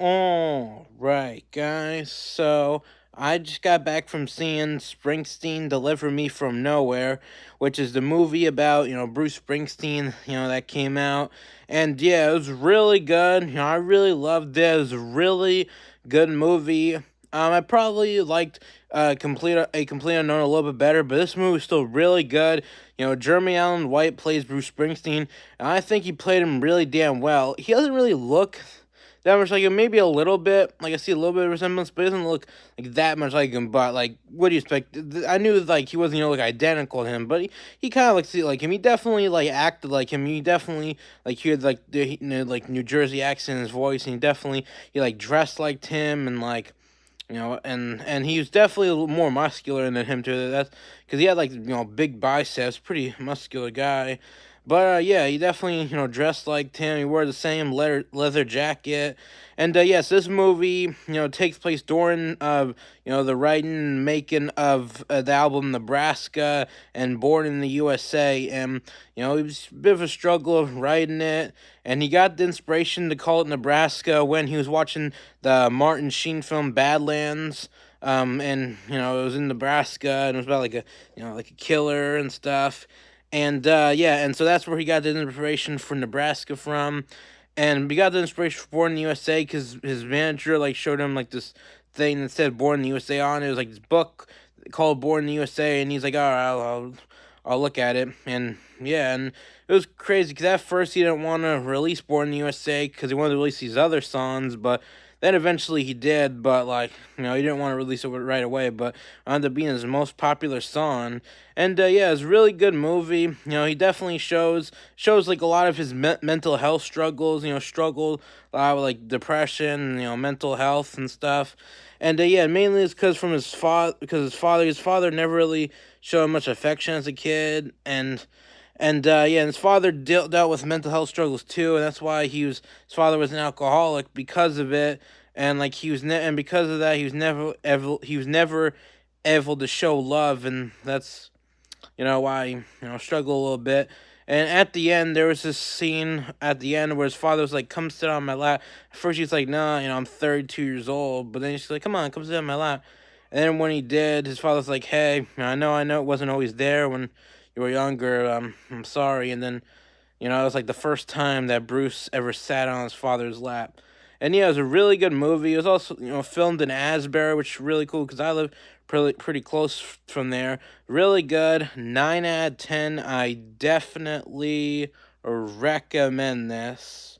All right, guys. So I just got back from seeing Springsteen Deliver Me from Nowhere, which is the movie about, Bruce Springsteen, that came out. And yeah, it was really good. I really loved it. It was a really good movie. I probably liked Complete Unknown a little bit better, but this movie is still really good. Jeremy Allen White plays Bruce Springsteen, and I think he played him really damn well. He doesn't really look that much like him. Maybe a little bit. Like I see a little bit of resemblance, but he doesn't look like that much like him. But like, what do you expect? I knew like he wasn't like identical to him, but he kind of looks like him. He definitely like acted like him. He definitely like he had like the like New Jersey accent in his voice, and he like dressed like him and like. And he was definitely a little more muscular than him too. That's because he had like big biceps, pretty muscular guy. But yeah, he definitely dressed like him. He wore the same leather jacket, and yes, this movie takes place during the writing and making of the album Nebraska and Born in the USA, and it was a bit of a struggle of writing it, and he got the inspiration to call it Nebraska when he was watching the Martin Sheen film Badlands. And it was in Nebraska, and it was about like a like a killer and stuff. And yeah, and so that's where he got the inspiration for Nebraska from. And we got the inspiration for Born in the USA because his manager like showed him like this thing that said Born in the USA on it. It was like this book called Born in the USA, and he's like, all right, I'll look at it. And yeah, and it was crazy because at first he didn't want to release Born in the USA because he wanted to release these other songs, but then eventually he did. But like he didn't want to release it right away, but it ended up being his most popular song. And yeah, it's a really good movie. He definitely shows like a lot of his mental health struggles. Struggled a lot with like depression, mental health and stuff. And yeah, mainly it's because from his father never really showed much affection as a kid, and yeah, and his father dealt with mental health struggles too, and that's why his father was an alcoholic because of it, and like and because of that, he was never able to show love, and that's why struggle a little bit. And at the end, there was this scene at the end where his father was like, "Come sit on my lap." At first, he's like, "Nah, I'm 32 years old." But then he's like, "Come on, come sit on my lap." And then when he did, his father's like, "Hey, I know, it wasn't always there when you were younger. I'm sorry." And then, it was like the first time that Bruce ever sat on his father's lap. And yeah, it was a really good movie. It was also, filmed in Asbury, which is really cool because I live pretty close from there. Really good. 9 out of 10. I definitely recommend this.